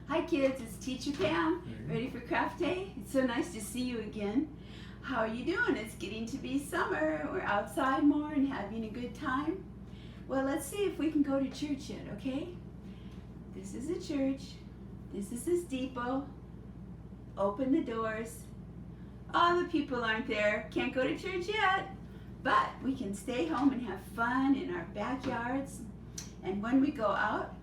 Hi kids, it's Teacher Pam. Ready for craft day? It's so nice to see you again. How are you doing? It's getting to be summer. We're outside more and having a good time. Well, let's see if we can go to church yet, okay? This is a church. This is a steeple. Open the doors. All the people aren't there. Can't go to church yet. But we can stay home and have fun in our backyards. And when we go out,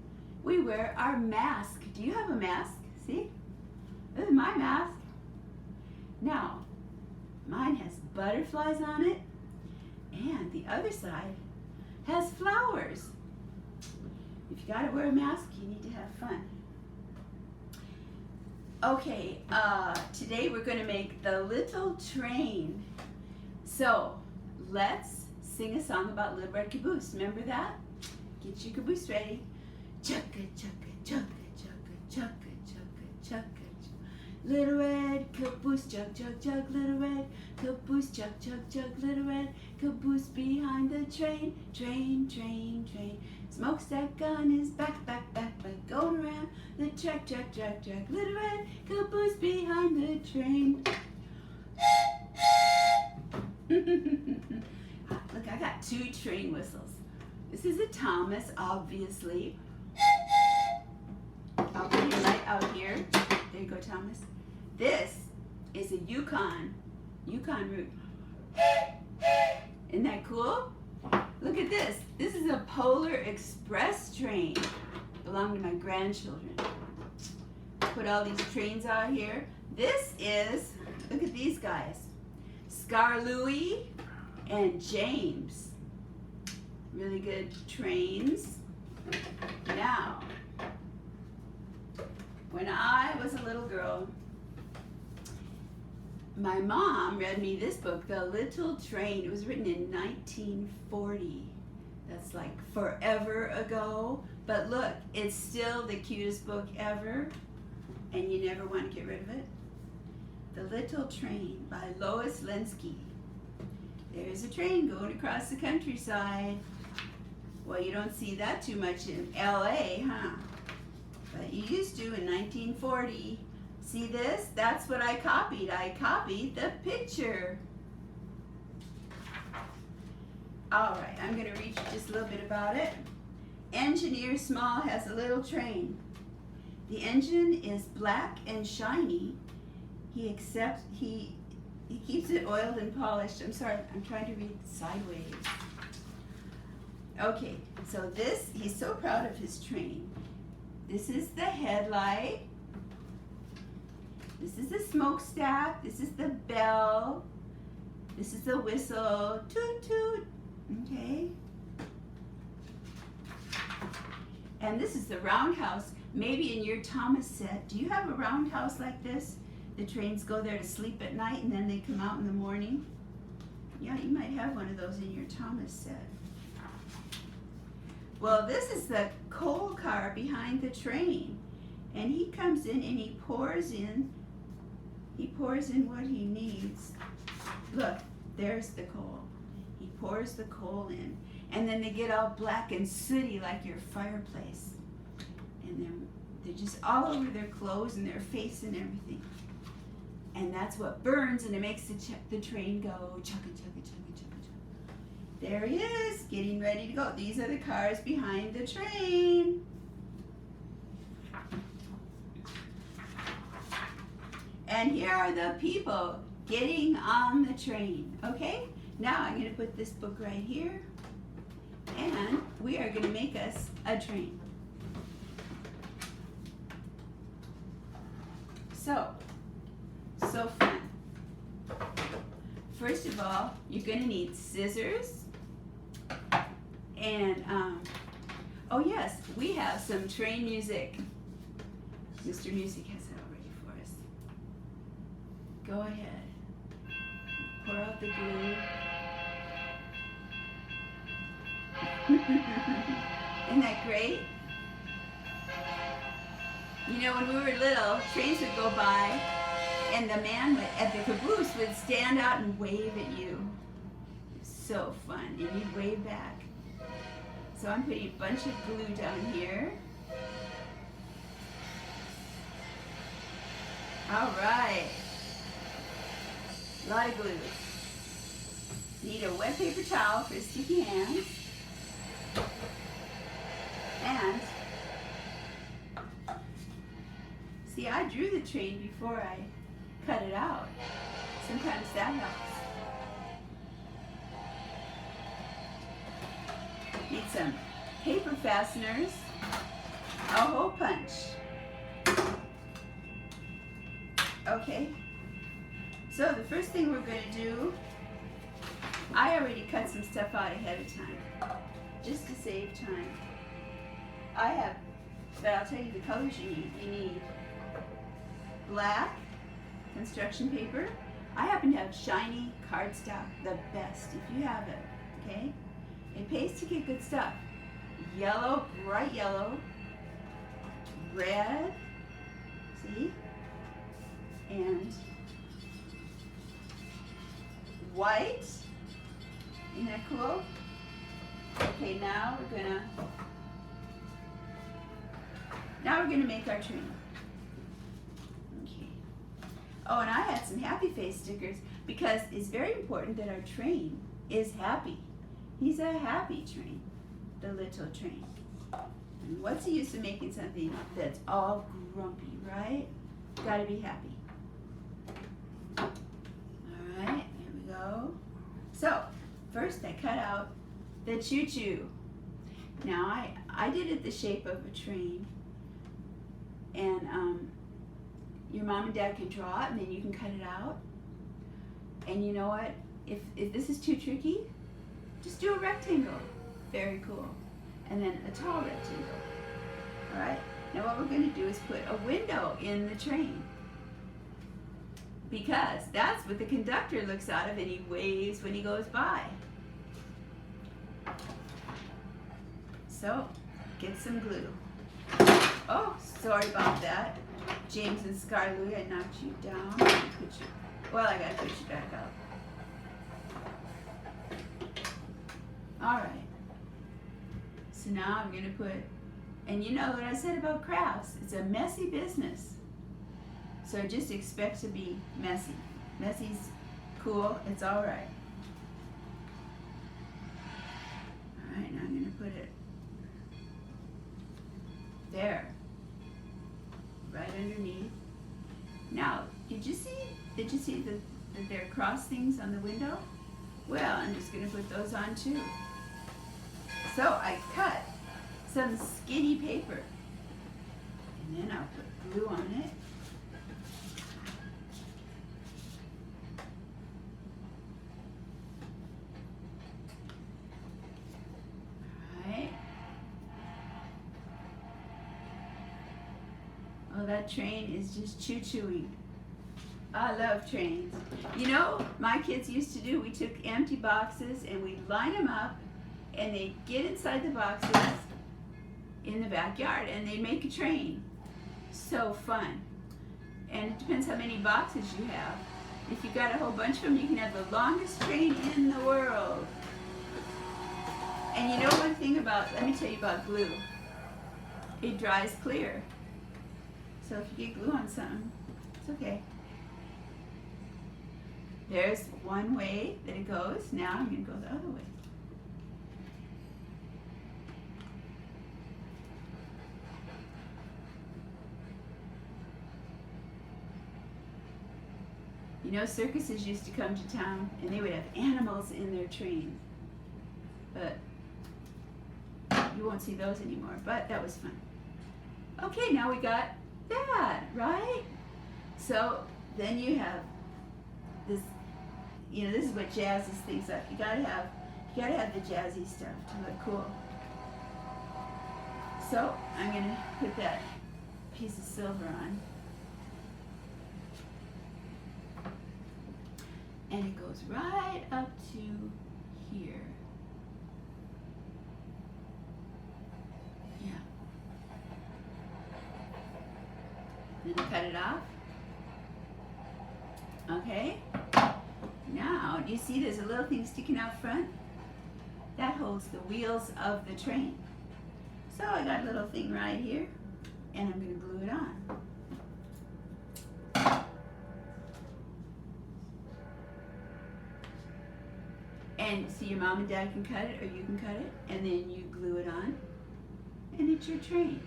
we wear our mask. Do you have a mask? See? This is my mask. Now, mine has butterflies on it, and the other side has flowers. If you gotta wear a mask, you need to have fun. Okay, today we're gonna make the little train. So, let's sing a song about Little Red Caboose. Remember that? Get your caboose ready. Chugga, chugga, chugga, chugga, chugga, chugga, chugga. Little red caboose, chug, chug, chug. Little red caboose, chug, chug, chug. Little red caboose behind the train, train, train, train. Smokestack gun is back, back, back, back. Going around the track, track, track, track. Little red caboose behind the train. Look, I got two train whistles. This is a Thomas, obviously. I'll put your light out here. There you go, Thomas. This is a Yukon route. Isn't that cool? Look at this. This is a Polar Express train. Belonged to my grandchildren. Put all these trains out here. This is, look at these guys. Scar Louie and James. Really good trains. Now, when I was a little girl, my mom read me this book, The Little Train. It was written in 1940. That's like forever ago. But look, it's still the cutest book ever, and you never want to get rid of it. The Little Train by Lois Lenski. There's a train going across the countryside. Well, you don't see that too much in LA, huh? But you used to in 1940. See this? That's what I copied. I copied the picture. All right, I'm going to read you just a little bit about it. Engineer Small has a little train. The engine is black and shiny. He keeps it oiled and polished. I'm sorry, I'm trying to read sideways. Okay, so this, he's so proud of his train. This is the headlight. This is the smokestack. This is the bell. This is the whistle. Toot toot. Okay. And this is the roundhouse. Maybe in your Thomas set, do you have a roundhouse like this? The trains go there to sleep at night and then they come out in the morning. Yeah, you might have one of those in your Thomas set. Well, this is the coal car behind the train. And he comes in and he pours in what he needs. Look, there's the coal. He pours the coal in. And then they get all black and sooty like your fireplace. And they're just all over their clothes and their face and everything. And that's what burns, and it makes the train go chugga, chugga, chugga, chugga, chugga. There he is, getting ready to go. These are the cars behind the train. And here are the people getting on the train, okay? Now I'm going to put this book right here, and we are going to make us a train. So fun. First of all, you're going to need scissors, and oh yes, we have some train music. Mr. Music has it all ready for us. Go ahead. Pour out the glue. Isn't that great? You know, when we were little, trains would go by and the man at the caboose would stand out and wave at you. So fun, and you'd wave back. So I'm putting a bunch of glue down here. All right. A lot of glue. Need a wet paper towel for sticky hands. And see, I drew the train before I cut it out. Sometimes that helps. Need some paper fasteners, a hole punch. Okay, so the first thing we're going to do, I already cut some stuff out ahead of time, just to save time. I have, but I'll tell you the colors you need. You need black construction paper. I happen to have shiny cardstock, the best, if you have it, okay? It pays to get good stuff. Yellow, bright yellow, red, see? And white. Isn't that cool? Okay, now we're gonna make our train. Okay. Oh, and I had some happy face stickers because it's very important that our train is happy. He's a happy train, the little train. And what's the use of making something that's all grumpy, right? Gotta be happy. All right, here we go. So, first I cut out the choo-choo. Now I did it the shape of a train, and your mom and dad can draw it, and then you can cut it out. And you know what? If this is too tricky, just do a rectangle. Very cool. And then a tall rectangle. All right. Now what we're going to do is put a window in the train, because that's what the conductor looks out of and he waves when he goes by. So, get some glue. Oh, sorry about that. James and Scarlett, I knocked you down. Well, I gotta put you back up. All right. So now I'm gonna put, and you know what I said about crafts, it's a messy business. So just expect to be messy. Messy's cool, it's all right. All right, now I'm gonna put it there, right underneath. Now, did you see that there are cross things on the window? Well, I'm just gonna put those on too. So I cut some skinny paper, and then I'll put glue on it. Alright. Oh, that train is just choo-chooing. I love trains. You know, my kids used to do, we took empty boxes and we'd line them up, and they'd get inside the boxes in the backyard and they'd make a train. So fun. And it depends how many boxes you have. If you got a whole bunch of them, you can have the longest train in the world. And you know one thing about, let me tell you about glue. It dries clear. So if you get glue on something, it's okay. There's one way that it goes. Now I'm going to go the other way. You know, circuses used to come to town and they would have animals in their trains. But you won't see those anymore, but that was fun. Okay, now we got that, right? So then you have this, you know, this is what jazzes things up. You gotta have the jazzy stuff to look cool. So I'm gonna put that piece of silver on. And it goes right up to here. Yeah. Then cut it off. Okay. Now, do you see there's a little thing sticking out front? That holds the wheels of the train. So I got a little thing right here, and I'm going to glue it on. And see, your mom and dad can cut it, or you can cut it, and then you glue it on, and it's your train.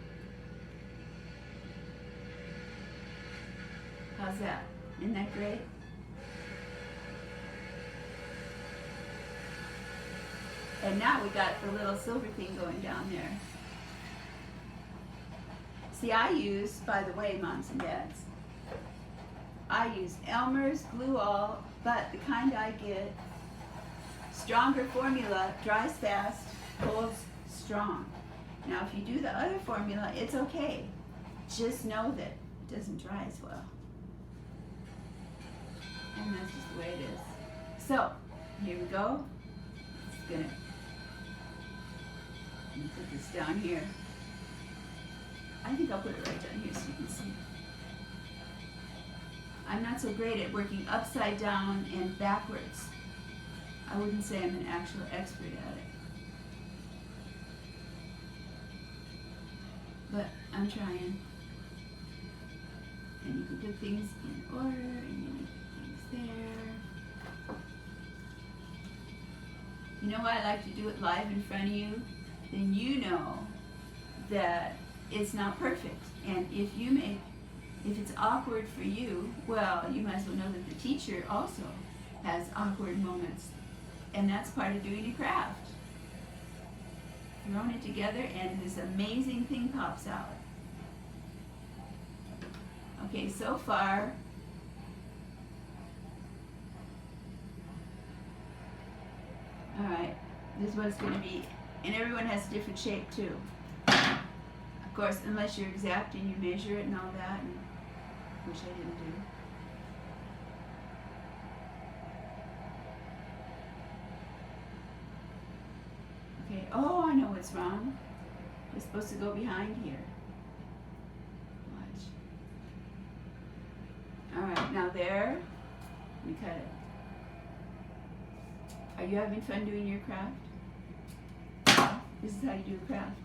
How's that? Isn't that great? And now we got the little silver thing going down there. See, I use, by the way, moms and dads, I use Elmer's Glue All, but the kind I get, stronger formula, dries fast, holds strong. Now if you do the other formula, it's okay. Just know that it doesn't dry as well. And that's just the way it is. So, here we go. Let me put this down here. I think I'll put it right down here so you can see. I'm not so great at working upside down and backwards. I wouldn't say I'm an actual expert at it. But I'm trying. And you can put things in order, and you can put things there. You know why I like to do it live in front of you? Then you know that it's not perfect. And if it's awkward for you, well, you might as well know that the teacher also has awkward moments. And that's part of doing a craft. Throwing it together and this amazing thing pops out. Okay, so far, alright, this is what it's going to be. And everyone has a different shape too. Of course, unless you're exact and you measure it and all that, and which I didn't do. Okay, oh, I know what's wrong. It's supposed to go behind here. Watch. Alright, now there, we cut it. Are you having fun doing your craft? This is how you do a craft.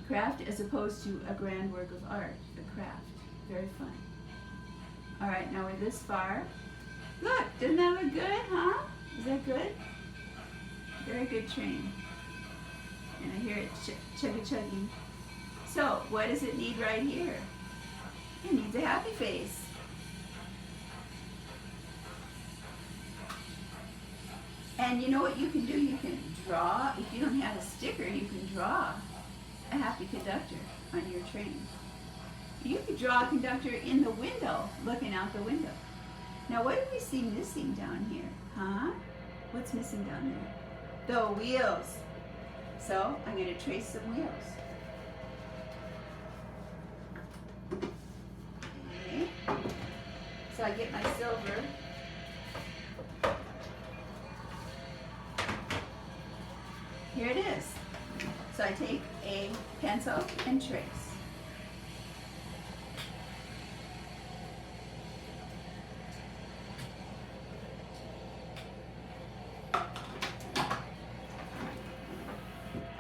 Craft as opposed to a grand work of art. A craft. Very fun. Alright, now we're this far. Look, doesn't that look good, huh? Is that good? Very good train. And I hear it chuggy-chuggy. So, what does it need right here? It needs a happy face. And you know what you can do? You can draw, if you don't have a sticker, you can draw a happy conductor on your train. You could draw a conductor in the window, looking out the window. Now what do we see missing down here? Huh? What's missing down there? The wheels. So I'm going to trace some wheels. Okay. So I get my silver. Here it is. So I take a pencil and trace.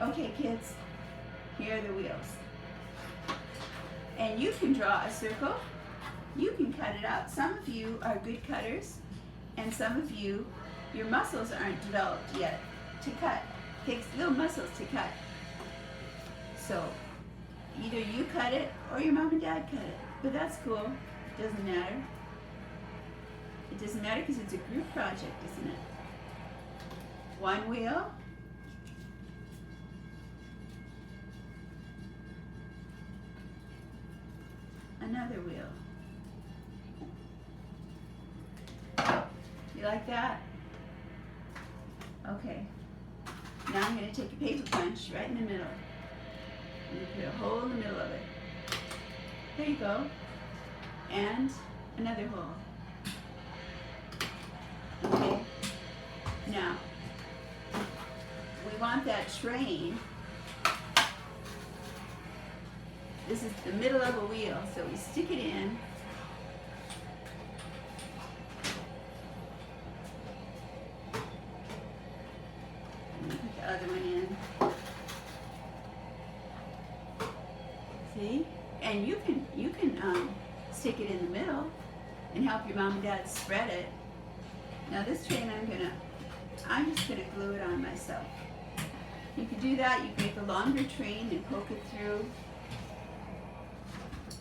Okay, kids, here are the wheels. And you can draw a circle. You can cut it out. Some of you are good cutters, and some of you, your muscles aren't developed yet to cut. It takes little muscles to cut. So either you cut it or your mom and dad cut it. But that's cool. It doesn't matter. It doesn't matter because it's a group project, isn't it? One wheel. Another wheel. You like that? Okay. Now I'm going to take a paper punch right in the middle. And you put a hole in the middle of it. There you go. And another hole. Okay. Now, we want that train. This is the middle of a wheel, so we stick it in. And we put the other one in. See? And you can stick it in the middle and help your mom and dad spread it. Now this train I'm just gonna glue it on myself. You can do that, you can make a longer train and poke it through.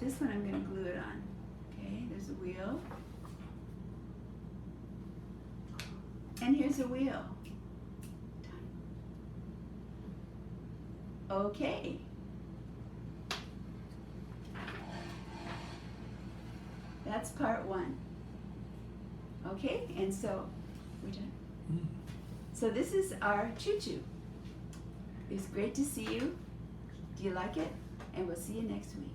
This one I'm gonna glue it on. Okay, there's a wheel. And here's a wheel. Okay. That's part one. Okay, and so, we're done. So this is our choo-choo. It's great to see you. Do you like it? And we'll see you next week.